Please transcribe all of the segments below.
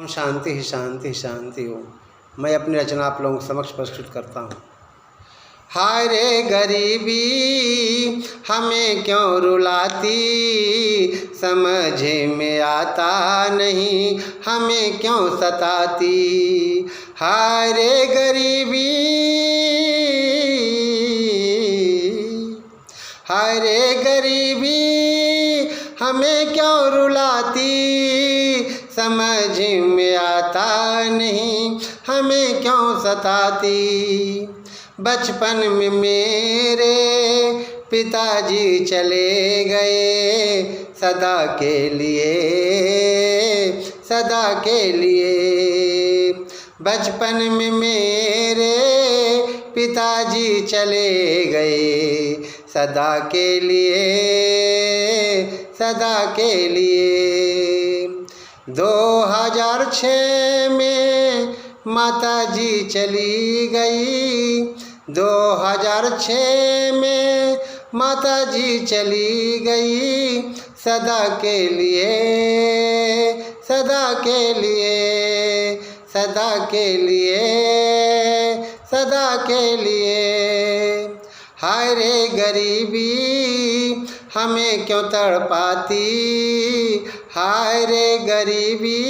शांति शांति शांति हो। मैं अपनी रचना आप लोगों के समक्ष प्रस्तुत करता हूँ। हाय रे गरीबी हमें क्यों रुलाती, समझ में आता नहीं हमें क्यों सताती। हाय रे गरीबी, हाय रे गरीबी हमें क्यों रुलाती, समझ में आता नहीं हमें क्यों सताती। बचपन में मेरे पिताजी चले गए, सदा के लिए सदा के लिए। बचपन में मेरे पिताजी चले गए, सदा के लिए सदा के लिए। 2006 में माताजी चली गई, 2006 में माताजी चली गई, सदा के लिए सदा के लिए सदा के लिए सदा के लिए। हाय रे गरीबी हमें क्यों तड़पाती, हाय रे गरीबी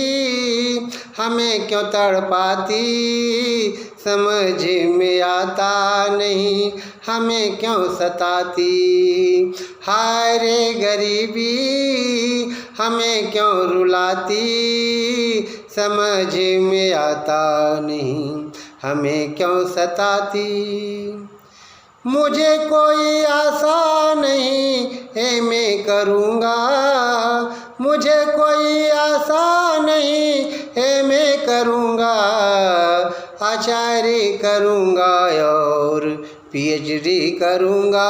हमें क्यों तड़पाती, समझ में आता नहीं हमें क्यों सताती। हाय रे गरीबी हमें क्यों रुलाती, समझ में आता नहीं हमें क्यों सताती। मुझे कोई आशा नहीं है मैं करूँगा, मुझे कोई आशा नहीं है मैं करूँगा। आचार्य करूँगा और पीएचडी करूँगा,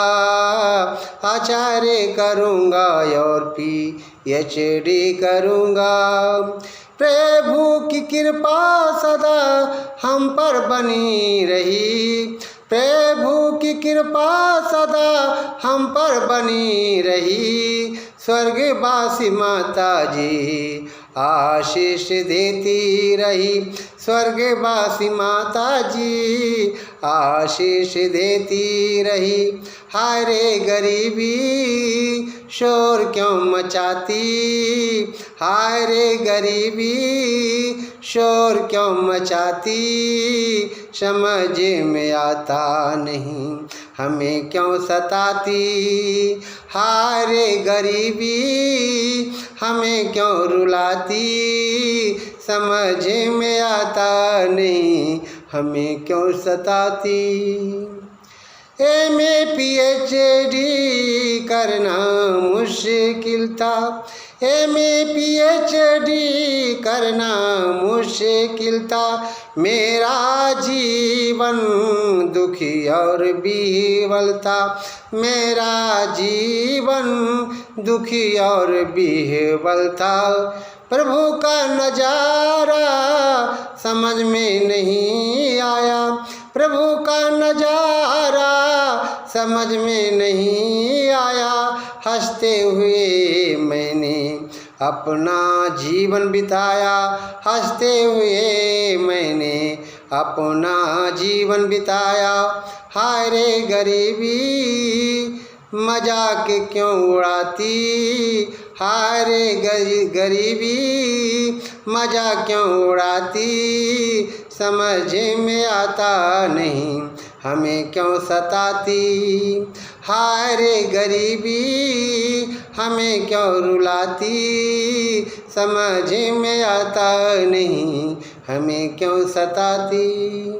आचार्य करूँगा और पीएचडी करूँगा। प्रभु की कृपा सदा हम पर बनी रही, प्रभु की कृपा सदा हम पर बनी रही। स्वर्गवासी माता जी आशीष देती रही, स्वर्गवासी माता जी आशीष देती रही। हाय रे गरीबी शोर क्यों मचाती, हाय रे गरीबी शोर क्यों मचाती, समझ में आता नहीं हमें क्यों सताती। हाय रे गरीबी हमें क्यों रुलाती, समझ में आता नहीं हमें क्यों सताती। एमए पीएचडी करना मुश्किल था, एमए पीएचडी करना मुश्किल था। मेरा जीवन दुखी और विह्वल था, मेरा जीवन दुखी और विह्वल था। प्रभु का नजारा समझ में नहीं आया, प्रभु का नजारा समझ में नहीं आया। हंसते हुए मैंने अपना जीवन बिताया, हंसते हुए मैंने अपना जीवन बिताया। हाय रे गरीबी मजाक क्यों उड़ाती, हाय रे गरीबी मजाक क्यों उड़ाती, समझ में आता नहीं हमें क्यों सताती। हाय रे गरीबी हमें क्यों रुलाती, समझ में आता नहीं हमें क्यों सताती।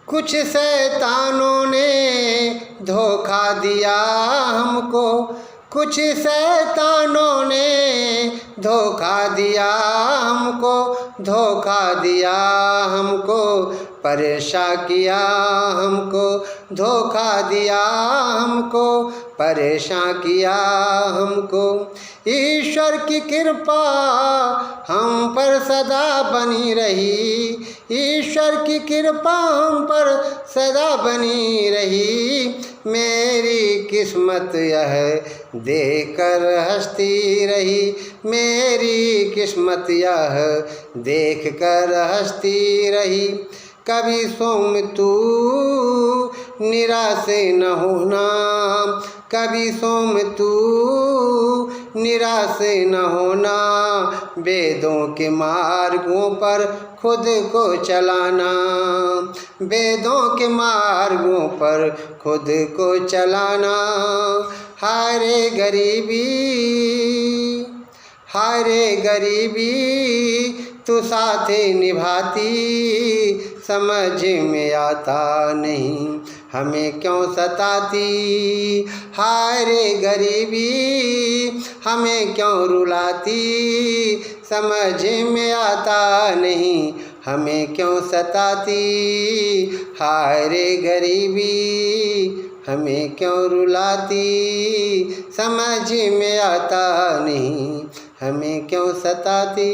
कुछ शैतानों ने धोखा दिया हमको, कुछ शैतानों ने धोखा दिया हमको, धोखा दिया हमको, परेशान किया हमको, धोखा दिया हमको, परेशान किया हमको। ईश्वर की कृपा हम पर सदा बनी रही, ईश्वर की कृपा हम पर सदा बनी रही। मेरी किस्मत यह देकर हंसती रही, मेरी किस्मत यह देख कर हंसती रही। कभी सोम तू निराश न होना, कभी सोम तू निराश न होना। वेदों के मार्गों पर खुद को चलाना, वेदों के मार्गों पर खुद को चलाना। हाय रे गरीबी, हाय रे गरीबी, तू साथे निभाती, समझ में आता नहीं हमें क्यों सताती। हाय रे गरीबी, हमें क्यों रुलाती, समझ में आता नहीं हमें क्यों सताती। हाय रे गरीबी, हमें क्यों रुलाती, समझ में आता नहीं हमें क्यों सताती।